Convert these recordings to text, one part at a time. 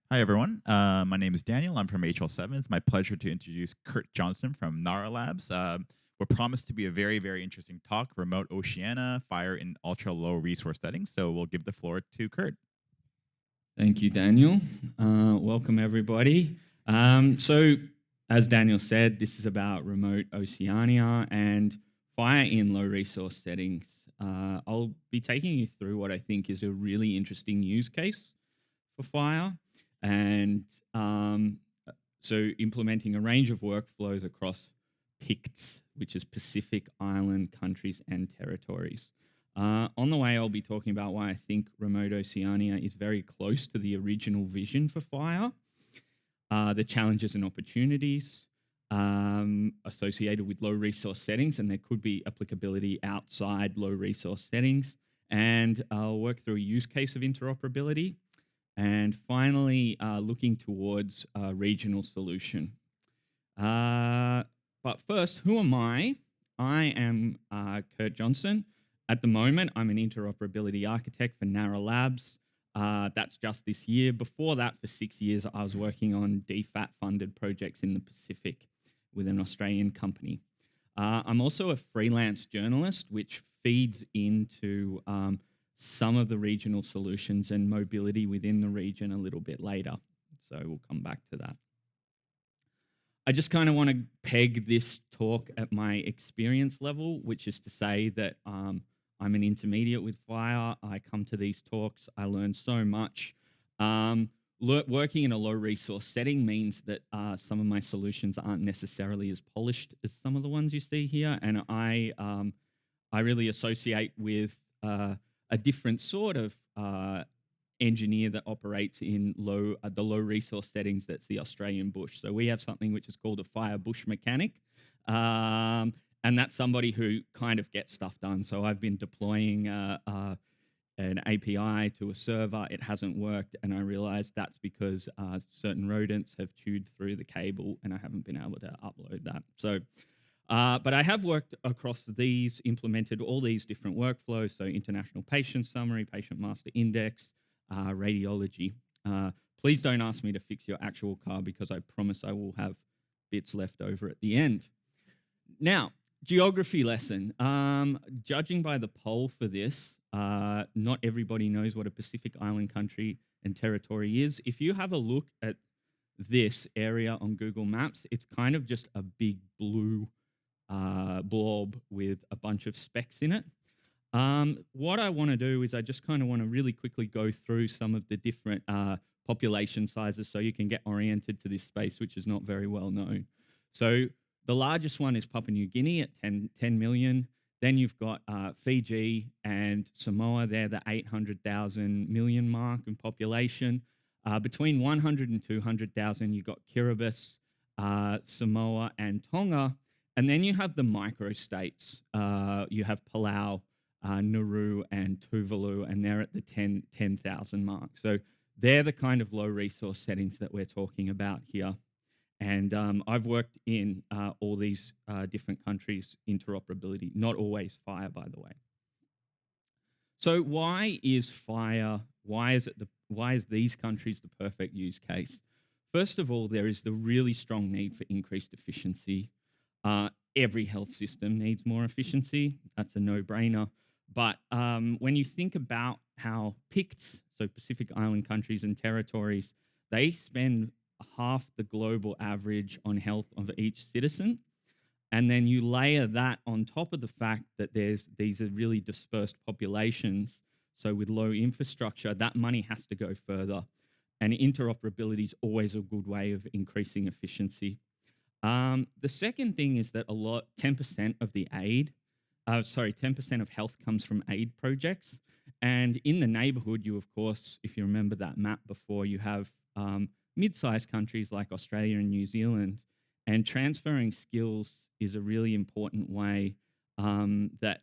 Hi, everyone. My name is Daniel. I'm from HL7. It's my pleasure to introduce Kurt Johnson from Nara Labs. We're promised to be a very, very interesting talk, remote Oceania, fire in ultra low resource settings. So we'll give the floor to Kurt. Thank you, Daniel. Welcome, everybody. So, as Daniel said, this is about remote Oceania and fire in low resource settings. I'll be taking you through what I think is a really interesting use case for fire and implementing a range of workflows across PICTs, which is Pacific Island countries and territories. On the way, I'll be talking about why I think remote Oceania is very close to the original vision for fire, the challenges and opportunities associated with low resource settings, and there could be applicability outside low resource settings. And I'll work through a use case of interoperability. And finally, looking towards a regional solution. But first, who am I? I am Kurt Johnson. At the moment, I'm an interoperability architect for Nara Labs. That's just this year. Before that, for 6 years, I was working on DFAT-funded projects in the Pacific with an Australian company. I'm also a freelance journalist, which feeds into some of the regional solutions and mobility within the region a little bit later. So we'll come back to that. I just kind of want to peg this talk at my experience level, which is to say that I'm an intermediate with fire. I come to these talks, I learn so much. Working in a low resource setting means that some of my solutions aren't necessarily as polished as some of the ones you see here. And I really associate with a different sort of engineer that operates in the low resource settings. That's the Australian bush. So we have something which is called a fire bush mechanic. And that's somebody who kind of gets stuff done. So I've been deploying an API to a server. It hasn't worked. And I realized that's because certain rodents have chewed through the cable and I haven't been able to upload that. So, but I have worked across these, implemented all these different workflows. So international patient summary, patient master index, radiology. Please don't ask me to fix your actual car because I promise I will have bits left over at the end. Now, geography lesson. Judging by the poll for this, not everybody knows what a Pacific Island country and territory is. If you have a look at this area on Google Maps, it's kind of just a big blue blob with a bunch of specks in it. What I want to do is I just kind of want to really quickly go through some of the different population sizes so you can get oriented to this space, which is not very well known. So the largest one is Papua New Guinea at 10 million. Then you've got Fiji and Samoa. They're the 800,000 million mark in population. Between 100 and 200,000, you've got Kiribati, Samoa, and Tonga. And then you have the microstates. You have Palau, Nauru, and Tuvalu, and they're at the 10,000 mark. So they're the kind of low resource settings that we're talking about here. And I've worked in all these different countries' interoperability, not always fire, by the way. So why is fire, why is these countries the perfect use case? First of all, there is the really strong need for increased efficiency. Every health system needs more efficiency. That's a no-brainer. But when you think about how PICTs, so Pacific Island countries and territories, they spend half the global average on health of each citizen. And then you layer that on top of the fact that these are really dispersed populations. So with low infrastructure, that money has to go further. And interoperability is always a good way of increasing efficiency. The second thing is that 10% of the 10% of health comes from aid projects. And in the neighborhood, you, of course, if you remember that map before, you have mid-sized countries like Australia and New Zealand. And transferring skills is a really important way that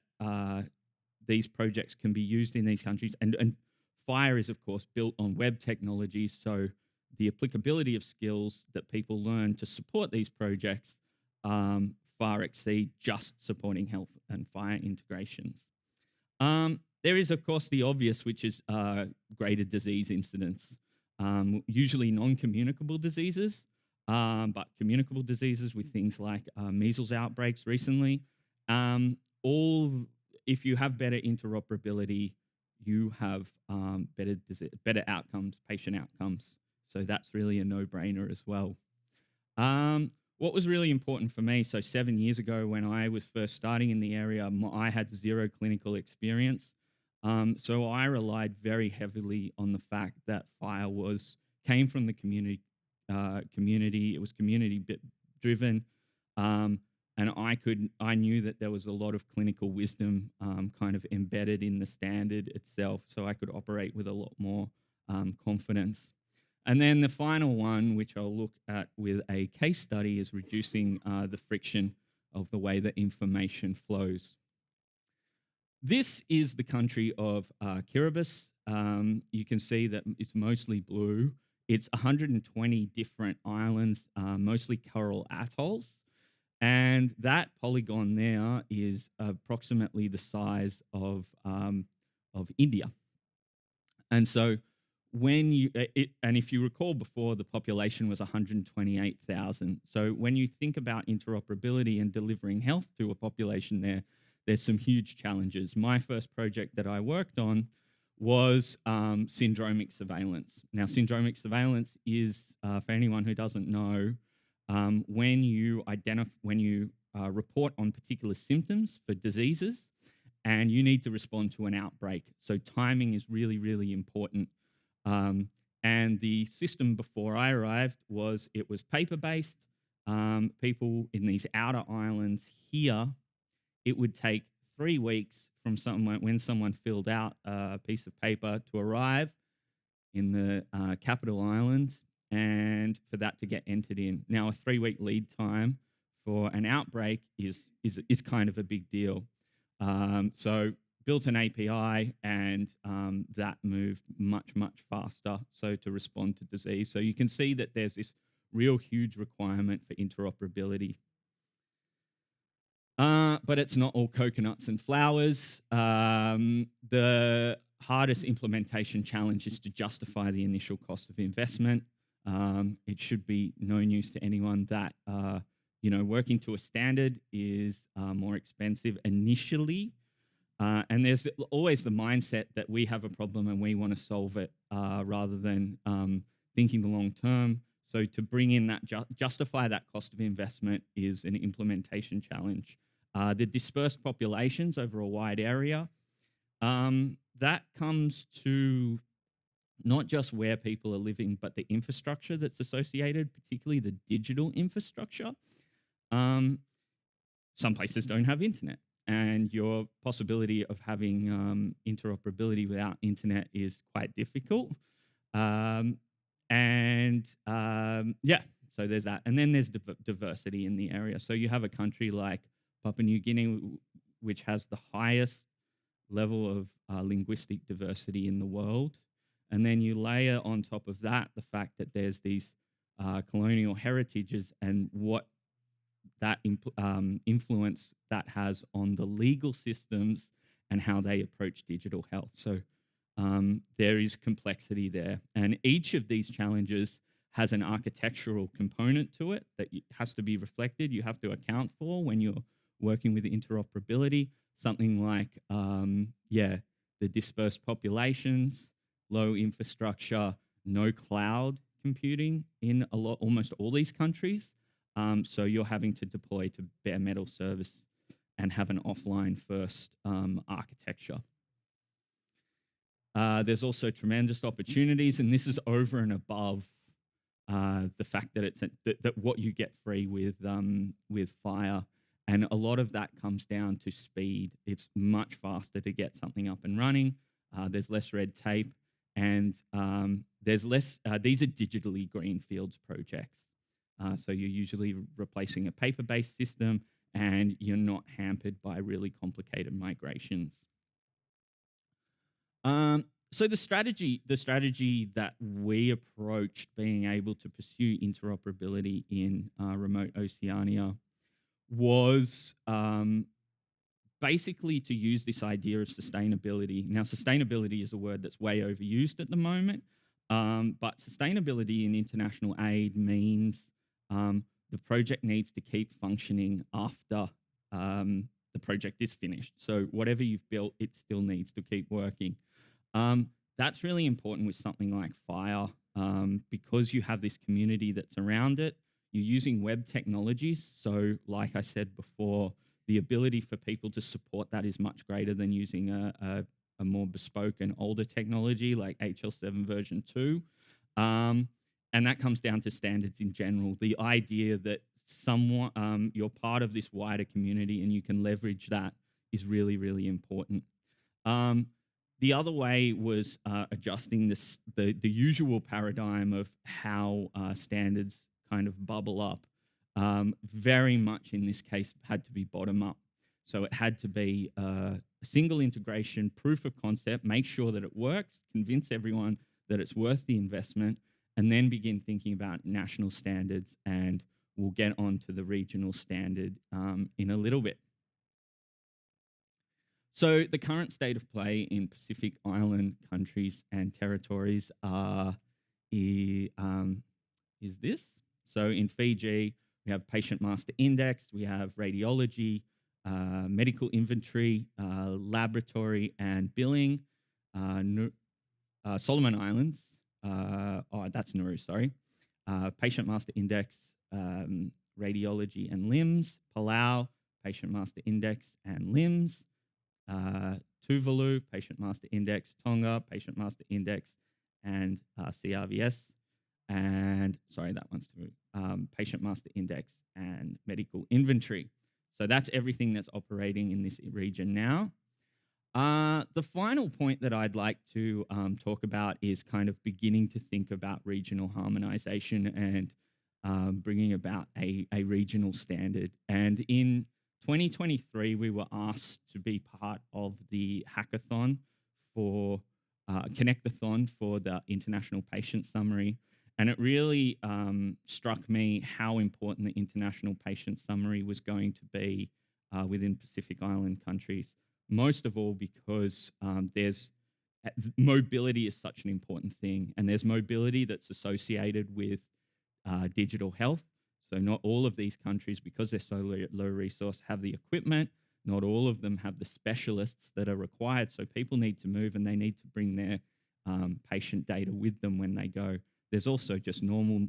these projects can be used in these countries. And FHIR is, of course, built on web technology. So the applicability of skills that people learn to support these projects far exceed just supporting health and fire integrations. There is, of course, the obvious, which is greater disease incidence. usually non-communicable diseases, but communicable diseases with things like measles outbreaks recently. All if you have better interoperability, you have better outcomes, patient outcomes. So that's really a no-brainer as well. What was really important for me, so 7 years ago when I was first starting in the area, I had zero clinical experience. So I relied very heavily on the fact that FHIR came from the community. It was community driven, and I knew that there was a lot of clinical wisdom kind of embedded in the standard itself, so I could operate with a lot more confidence. And then the final one, which I'll look at with a case study, is reducing the friction of the way that information flows. This is the country of Kiribati. You can see that it's mostly blue. It's 120 different islands, mostly coral atolls. And that polygon there is approximately the size of India. And so and if you recall before, the population was 128,000. So when you think about interoperability and delivering health to a population there, there's some huge challenges. My first project that I worked on was syndromic surveillance. Now, syndromic surveillance is, for anyone who doesn't know, when you report on particular symptoms for diseases and you need to respond to an outbreak. So timing is really, really important. And the system before I arrived was paper-based. People in these outer islands here, it would take 3 weeks from when someone filled out a piece of paper to arrive in the capital island and for that to get entered in. Now, a 3-week lead time for an outbreak is kind of a big deal. So built an API and that moved much, much faster so to respond to disease. So you can see that there's this real huge requirement for interoperability. But it's not all coconuts and flowers. The hardest implementation challenge is to justify the initial cost of investment. It should be no news to anyone that working to a standard is more expensive initially. And there's always the mindset that we have a problem and we want to solve it rather than thinking the long term. So to bring in that, justify that cost of investment is an implementation challenge. The dispersed populations over a wide area, that comes to not just where people are living, but the infrastructure that's associated, particularly the digital infrastructure. Some places don't have internet, and your possibility of having interoperability without internet is quite difficult. So there's that. And then there's diversity in the area. So you have a country like Papua New Guinea, which has the highest level of linguistic diversity in the world. And then you layer on top of that the fact that there's these colonial heritages and what that influence that has on the legal systems and how they approach digital health. So there is complexity there. And each of these challenges has an architectural component to it that has to be reflected. You have to account for when you're working with interoperability. Something like, the dispersed populations, low infrastructure, no cloud computing in almost all these countries. So you're having to deploy to bare metal service and have an offline first architecture. There's also tremendous opportunities, and this is over and above the fact that that what you get free with FHIR, and a lot of that comes down to speed. It's much faster to get something up and running. There's less red tape, and there's less. These are digitally greenfields projects, so you're usually replacing a paper-based system, and you're not hampered by really complicated migrations. So the strategy that we approached being able to pursue interoperability in remote Oceania was basically to use this idea of sustainability. Now, sustainability is a word that's way overused at the moment, But sustainability in international aid means the project needs to keep functioning after the project is finished. So whatever you've built, it still needs to keep working. That's really important with something like FHIR because you have this community that's around it. You're using web technologies. So like I said before, the ability for people to support that is much greater than using a more bespoke and older technology like HL7 version 2. And that comes down to standards in general. The idea that you're part of this wider community and you can leverage that is really, really important. The other way was adjusting the usual paradigm of how standards kind of bubble up. Very much in this case had to be bottom up. So it had to be a single integration, proof of concept, make sure that it works, convince everyone that it's worth the investment, and then begin thinking about national standards. And we'll get on to the regional standard in a little bit. So the current state of play in Pacific Island countries and territories is this. So in Fiji, we have Patient Master Index, we have radiology, medical inventory, laboratory and billing. Solomon Islands, that's Nauru, sorry. Patient Master Index, radiology and limbs. Palau, Patient Master Index and limbs. Tuvalu, Patient Master Index. Tonga, Patient Master Index and CRVS. And sorry, that one's Patient Master Index and medical inventory. So that's everything that's operating in this region now. The final point that I'd like to talk about is kind of beginning to think about regional harmonization and bringing about a regional standard. And in 2023, we were asked to be part of the hackathon for Connectathon for the International Patient Summary. And it really struck me how important the International Patient Summary was going to be within Pacific Island countries. Most of all because mobility is such an important thing, and there's mobility that's associated with digital health. So not all of these countries, because they're so low resource, have the equipment. Not all of them have the specialists that are required. So people need to move and they need to bring their patient data with them when they go. There's also just normal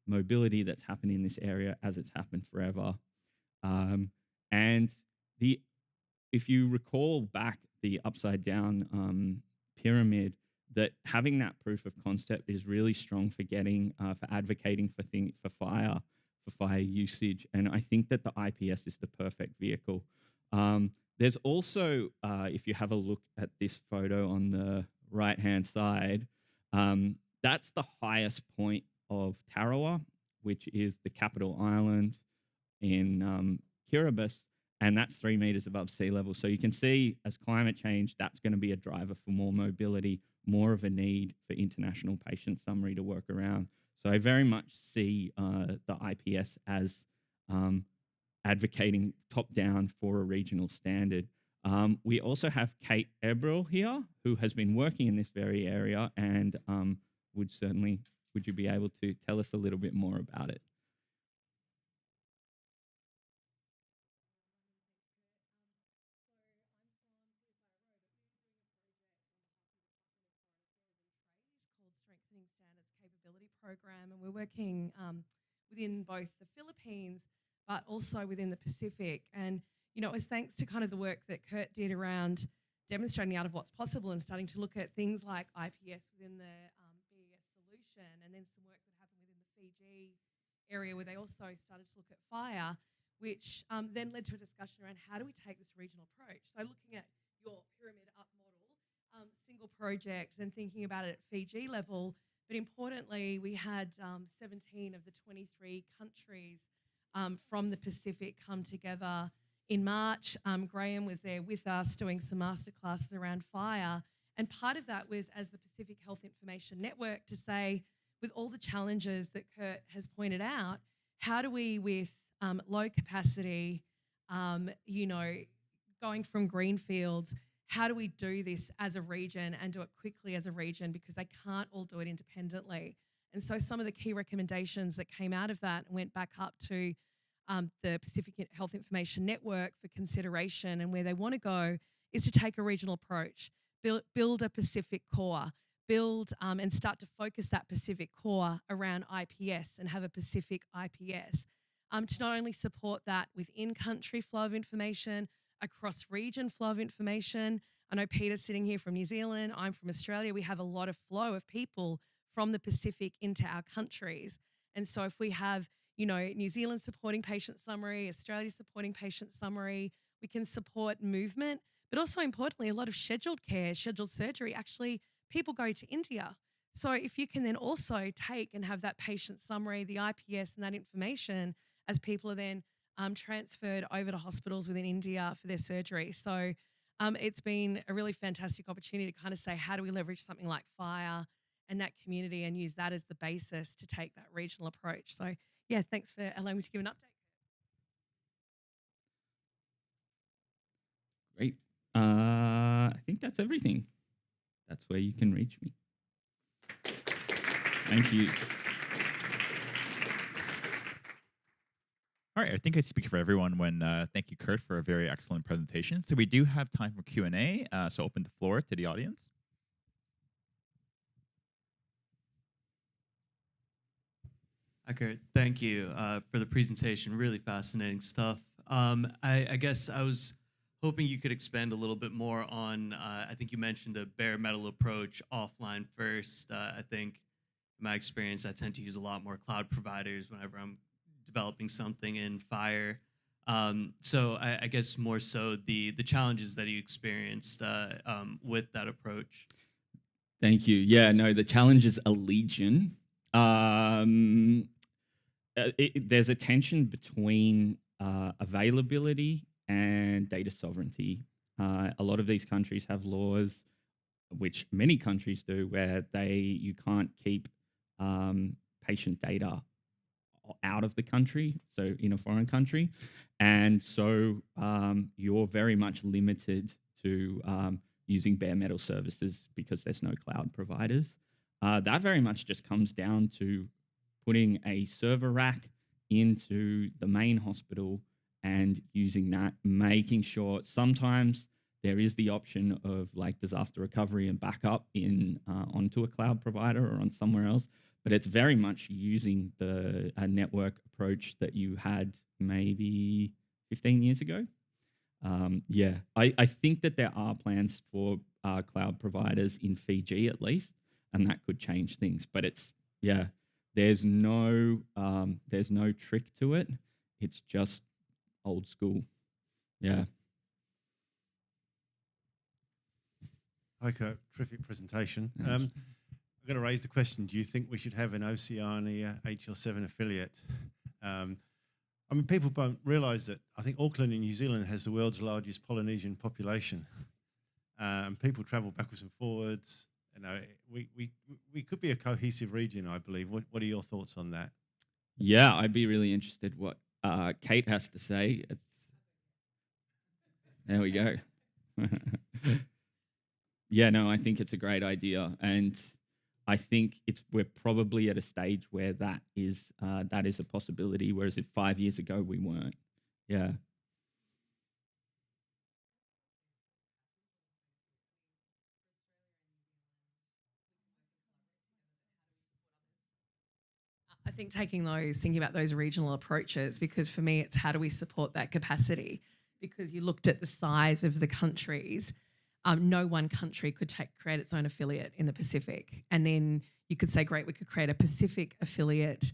mobility that's happened in this area as it's happened forever. And if you recall back the upside down pyramid, that having that proof of concept is really strong for getting, for advocating for FHIR usage. And I think that the IPS is the perfect vehicle. There's also, if you have a look at this photo on the right-hand side, that's the highest point of Tarawa, which is the capital island in Kiribati. And that's 3 meters above sea level. So you can see as climate change, that's going to be a driver for more mobility, more of a need for international patient summary to work around. So I very much see the IPS as advocating top down for a regional standard. We also have Kate Ebrel here, who has been working in this very area and would you be able to tell us a little bit more about it? Strengthening Standards Capability Program, and we're working within both the Philippines but also within the Pacific. And you know, it was thanks to kind of the work that Kurt did around demonstrating out of what's possible and starting to look at things like IPS within the BES solution, and then some work that happened within the Fiji area where they also started to look at FHIR, which then led to a discussion around how do we take this regional approach. So looking at your pyramid up model, single project, then thinking about it at Fiji level. But importantly, we had 17 of the 23 countries from the Pacific come together in March. Graham was there with us doing some masterclasses around FHIR. And part of that was as the Pacific Health Information Network to say, with all the challenges that Kurt has pointed out, how do we, with low capacity, you know, going from greenfields, how do we do this as a region and do it quickly as a region, because they can't all do it independently. And so some of the key recommendations that came out of that went back up to the Pacific Health Information Network for consideration, and where they want to go is to take a regional approach, build a Pacific core, build and start to focus that Pacific core around IPS and have a Pacific IPS to not only support that within country flow of information, across region flow of information. I know Peter's sitting here from New Zealand. I'm from Australia. We have a lot of flow of people from the Pacific into our countries. And so if we have, New Zealand supporting patient summary, Australia supporting patient summary, we can support movement, but also importantly, a lot of scheduled care, scheduled surgery. Actually, people go to India. So if you can then also take and have that patient summary, the IPS and that information as people are then transferred over to hospitals within India for their surgery. So it's been a really fantastic opportunity to kind of say, how do we leverage something like FHIR and that community and use that as the basis to take that regional approach. So yeah, thanks for allowing me to give an update. Great. I think that's everything. That's where you can reach me. Thank you. All right, I think I speak for everyone when thank you, Kurt, for a very excellent presentation. So we do have time for Q&A, so open the floor to the audience. Hi, Kurt. Thank you for the presentation. Really fascinating stuff. I guess I was hoping you could expand a little bit more on, I think you mentioned a bare metal approach, offline first. I think in my experience, I tend to use a lot more cloud providers whenever I'm developing something in FHIR. So I guess more so the challenges that you experienced with that approach. Thank you. Yeah, no, the challenges are legion. There's a tension between availability and data sovereignty. A lot of these countries have laws, which many countries do, where you can't keep patient data out of the country, so in a foreign country. And so you're very much limited to using bare metal services because there's no cloud providers. That very much just comes down to putting a server rack into the main hospital and using that, making sure sometimes there is the option of like disaster recovery and backup in onto a cloud provider or on somewhere else, but it's very much using the network approach that you had maybe 15 years ago. Yeah, I think that there are plans for cloud providers in Fiji at least, and that could change things, but it's, yeah, there's no trick to it. It's just old school. Yeah. Hi, Kurt. Terrific presentation. I'm going to raise the question, do you think we should have an Oceania HL7 affiliate? I mean, people don't realise that I think Auckland in New Zealand has the world's largest Polynesian population. People travel backwards and forwards. You know, we could be a cohesive region, I believe. What are your thoughts on that? Yeah, I'd be really interested what Kate has to say. There we go. Yeah, no, I think it's a great idea, and I think we're probably at a stage where that is a possibility. Whereas if 5 years ago we weren't. Yeah. I think thinking about those regional approaches, because for me, it's how do we support that capacity? Because you looked at the size of the countries, no one country could create its own affiliate in the Pacific. And then you could say, great, we could create a Pacific affiliate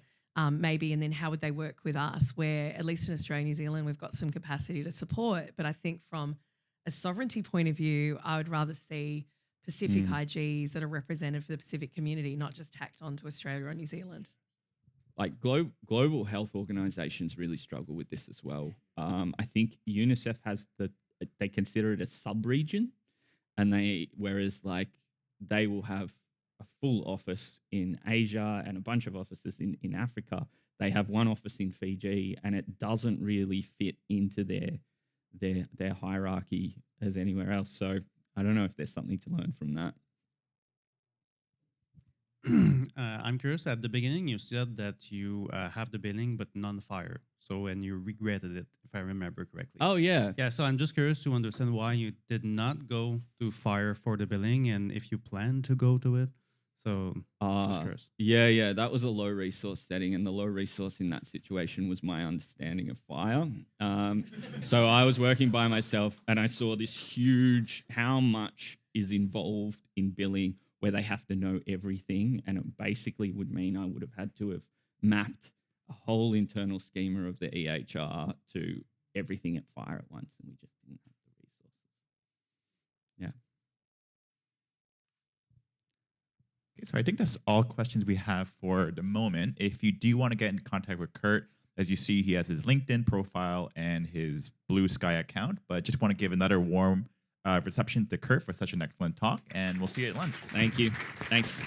maybe, and then how would they work with us? Where at least in Australia and New Zealand, we've got some capacity to support. But I think from a sovereignty point of view, I would rather see Pacific IGs that are represented for the Pacific community, not just tacked onto Australia or New Zealand. Like global health organizations really struggle with this as well. I think UNICEF they consider it a sub-region, and whereas like they will have a full office in Asia and a bunch of offices in Africa. They have one office in Fiji, and it doesn't really fit into their hierarchy as anywhere else. So I don't know if there's something to learn from that. I'm curious. At the beginning, you said that you have the billing but non-fire. So, and you regretted it, if I remember correctly. Oh yeah. Yeah. So I'm just curious to understand why you did not go to fire for the billing, and if you plan to go to it. So, just curious. Yeah, that was a low resource setting, and the low resource in that situation was my understanding of FHIR. So I was working by myself, and I saw this huge, how much is involved in billing, where they have to know everything, and it basically would mean I would have had to have mapped a whole internal schema of the EHR to everything at FHIR at once, and we just didn't have the resources. Yeah. Okay, so I think that's all questions we have for the moment. If you do want to get in contact with Kurt, as you see, he has his LinkedIn profile and his Blue Sky account, but just want to give another warm reception to Kurt for such an excellent talk, and we'll see you at lunch. Thank you. Thanks.